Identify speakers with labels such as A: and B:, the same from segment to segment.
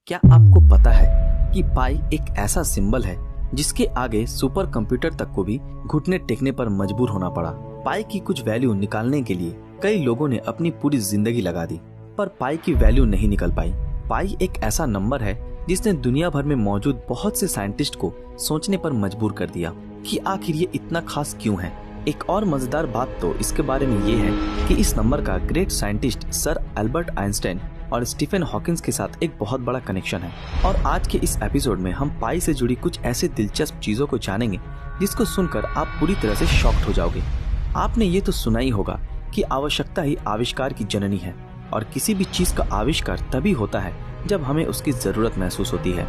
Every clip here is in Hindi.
A: क्या आपको पता है कि पाई एक ऐसा सिंबल है जिसके आगे सुपर कंप्यूटर तक को भी घुटने टेकने पर मजबूर होना पड़ा। पाई की कुछ वैल्यू निकालने के लिए कई लोगों ने अपनी पूरी जिंदगी लगा दी, पर पाई की वैल्यू नहीं निकल पाई। पाई एक ऐसा नंबर है जिसने दुनिया भर में मौजूद बहुत से साइंटिस्ट को सोचने पर मजबूर कर दिया कि आखिर ये इतना खास क्यों है। एक और मजेदार बात तो इसके बारे में ये है कि इस नंबर का great scientist sir Albert Einstein और स्टीफन हॉकिंस के साथ एक बहुत बड़ा कनेक्शन है। और आज के इस एपिसोड में हम पाई से जुड़ी कुछ ऐसे दिलचस्प चीजों को जानेंगे जिसको सुनकर आप पूरी तरह से शॉक्ड हो जाओगे। आपने ये तो सुना ही होगा कि आवश्यकता ही आविष्कार की जननी है, और किसी भी चीज का आविष्कार तभी होता है जब हमें उसकी जरूरत महसूस होती है।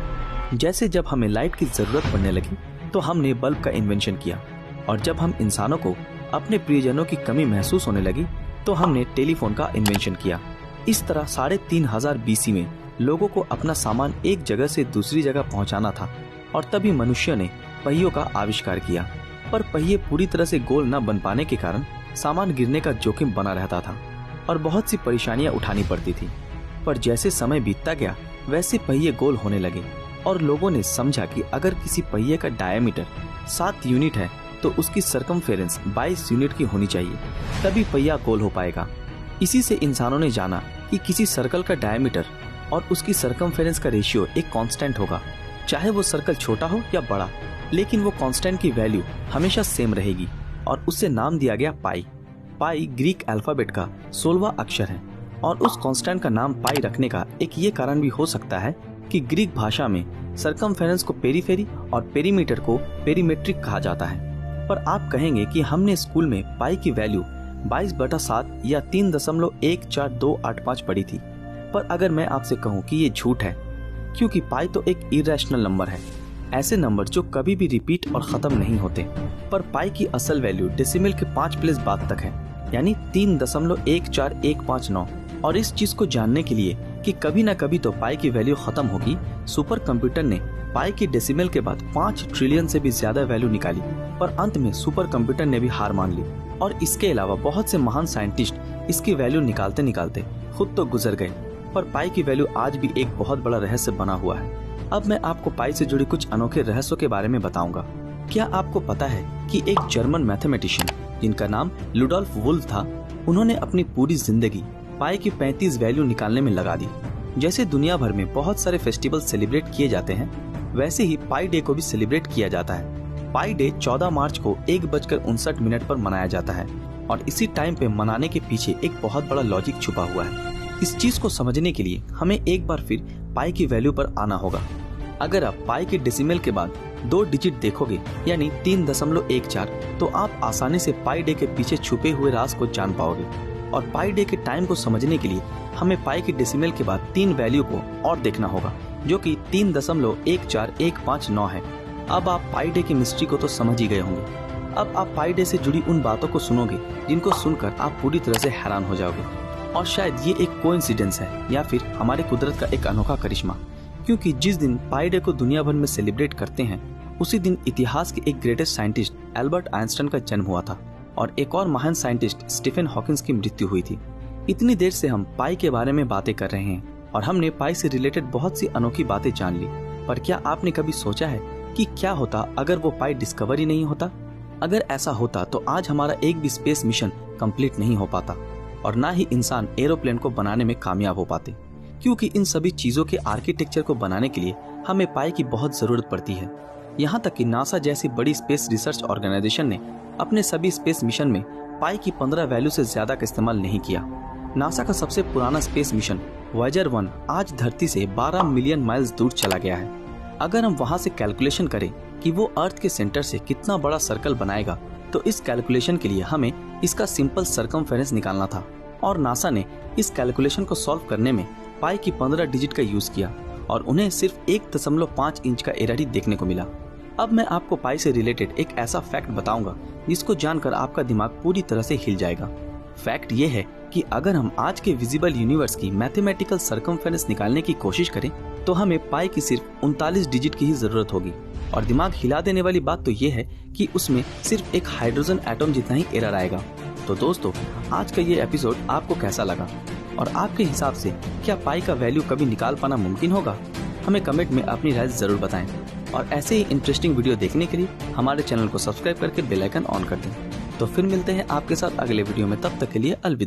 A: जैसे जब हमें लाइट की जरूरत पड़ने लगी तो हमने बल्ब का इन्वेंशन किया, और जब हम इंसानों को अपने प्रियजनों की कमी महसूस होने लगी तो हमने टेलीफोन का इन्वेंशन किया। इस तरह 3500 BC में लोगों को अपना सामान एक जगह से दूसरी जगह पहुंचाना था, और तभी मनुष्य ने पहियों का आविष्कार किया। पर पहिए पूरी तरह से गोल न बन पाने के कारण सामान गिरने का जोखिम बना रहता था और बहुत सी परेशानियां उठानी पड़ती थी। पर जैसे समय बीतता गया वैसे पहिए गोल होने लगे, और लोगों ने समझा कि अगर किसी पहिए का डायमीटर 7 यूनिट है तो उसकी सरकमफेरेंस 22 यूनिट की होनी चाहिए, तभी पहिया गोल हो पाएगा। इसी से इंसानों ने जाना कि किसी सर्कल का डायमीटर और उसकी सरकमफेरेंस का रेशियो एक कांस्टेंट होगा, चाहे वो सर्कल छोटा हो या बड़ा, लेकिन वो कांस्टेंट की वैल्यू हमेशा सेम रहेगी, और उससे नाम दिया गया पाई। पाई ग्रीक अल्फाबेट का 16वां अक्षर है, और उस कांस्टेंट का नाम पाई रखने का एक ये कारण भी हो सकता है कि ग्रीक भाषा में सरकमफेरेंस को पेरीफेरी और पेरीमीटर को पेरीमेट्रिक कहा जाता है। पर आप कहेंगे कि हमने स्कूल में पाई की वैल्यू 22/7 या 3.14285 पढ़ी थी। पर अगर मैं आपसे कहूं कि ये झूठ है, क्योंकि पाई तो एक इरेशनल नंबर है, ऐसे नंबर जो कभी भी रिपीट और खत्म नहीं होते। पर पाई की असल वैल्यू डेसिमल के 5 प्लेस बाद तक है, यानी 3.14159। और इस चीज को जानने के लिए कि कभी न कभी तो पाई की वैल्यू खत्म होगी, सुपर कंप्यूटर ने पाई की डेसिमल के बाद 5 ट्रिलियन से भी ज्यादा वैल्यू निकाली। पर अंत में सुपर कंप्यूटर ने भी हार मान ली, और इसके अलावा बहुत से महान साइंटिस्ट इसकी वैल्यू निकालते निकालते खुद तो गुजर गए। पर पाई की वैल्यू आज भी एक बहुत बड़ा रहस्य बना हुआ है। अब मैं आपको पाई से जुड़ी कुछ अनोखे रहस्यों के बारे में बताऊंगा। क्या आपको पता है कि एक जर्मन मैथमेटिशियन जिनका नाम लुडोल्फ वुल्फ था, उन्होंने अपनी पूरी जिंदगी पाई की 35 वैल्यू निकालने में लगा दी। जैसे दुनिया भर में बहुत सारे फेस्टिवल सेलिब्रेट किए जाते हैं, वैसे ही पाई डे को भी सेलिब्रेट किया जाता है। पाई डे 14 मार्च को 1:59 पर मनाया जाता है, और इसी टाइम पे मनाने के पीछे एक बहुत बड़ा लॉजिक छुपा हुआ है। इस चीज को समझने के लिए हमें एक बार फिर पाई की वैल्यू पर आना होगा। अगर आप पाई के डेसिमल के बाद 2 डिजिट देखोगे, यानी 3.14, तो आप आसानी से पाई डे के पीछे छुपे हुए राज को जान पाओगे। और पाई डे के टाइम को समझने के लिए हमें पाई के डेसिमल के बाद 3 वैल्यू को और देखना होगा, जो कि 3.14159 है। अब आप पाई डे की मिस्ट्री को तो समझ ही गए होंगे। अब आप पाई डे से जुड़ी उन बातों को सुनोगे जिनको सुनकर आप पूरी तरह से हैरान हो जाओगे। और शायद ये एक कोइंसिडेंस है या फिर हमारे कुदरत का एक अनोखा करिश्मा, क्योंकि जिस दिन पाई डे को दुनिया भर में सेलिब्रेट करते हैं, उसी दिन इतिहास के एक ग्रेटेस्ट साइंटिस्ट एल्बर्ट आइंस्टाइन का जन्म हुआ था, और एक और महान साइंटिस्ट स्टीफन हॉकिंस की मृत्यु हुई थी। इतनी देर से हम पाई के बारे में बातें कर रहे हैं, और हमने पाई से रिलेटेड बहुत सी अनोखी बातें जान ली। पर क्या आपने कभी सोचा है कि क्या होता अगर वो पाई डिस्कवर ही नहीं होता? अगर ऐसा होता तो आज हमारा एक भी स्पेस मिशन कंप्लीट नहीं हो पाता, और ना ही इंसान एरोप्लेन को बनाने में कामयाब हो पाते, क्योंकि इन सभी चीजों के आर्किटेक्चर को बनाने के लिए हमें पाई की बहुत जरूरत पड़ती है। यहाँ तक कि नासा जैसी बड़ी स्पेस रिसर्च ऑर्गेनाइजेशन ने अपने सभी स्पेस मिशन में पाई की 15 वैल्यू से ज्यादा का इस्तेमाल नहीं किया। नासा का सबसे पुराना स्पेस मिशन वॉयेजर 1 आज धरती से 12 मिलियन माइल्स दूर चला गया है। अगर हम वहां से कैलकुलेशन करें कि वो अर्थ के सेंटर से कितना बड़ा सर्कल बनाएगा, तो इस कैलकुलेशन के लिए हमें इसका सिंपल सरकमफेरेंस निकालना था, और नासा ने इस कैलकुलेशन को सॉल्व करने में पाई की 15 डिजिट का यूज किया, और उन्हें सिर्फ 1.5 इंच का एरर ही देखने को मिला। अब मैं आपको पाई से रिलेटेड एक ऐसा फैक्ट बताऊंगा जिसको जानकर आपका दिमाग पूरी तरह से हिल जाएगा। फैक्ट ये है कि अगर हम आज के विजिबल यूनिवर्स की मैथमेटिकल सरकमफेरेंस निकालने की कोशिश करें, तो हमें पाई की सिर्फ 39 डिजिट की ही जरूरत होगी। और दिमाग हिला देने वाली बात तो ये है कि उसमें सिर्फ एक हाइड्रोजन एटम जितना ही एरर आएगा। तो दोस्तों, आज का ये एपिसोड आपको कैसा लगा, और आपके हिसाब से क्या पाई का वैल्यू कभी निकाल पाना मुमकिन होगा? हमें कमेंट में अपनी राय जरूर बताएं और ऐसे ही इंटरेस्टिंग वीडियो देखने के लिए हमारे चैनल को सब्सक्राइब करके बेल आइकन ऑन कर दें। तो फिर मिलते हैं आपके साथ अगले वीडियो में, तब तक के लिए अलविदा।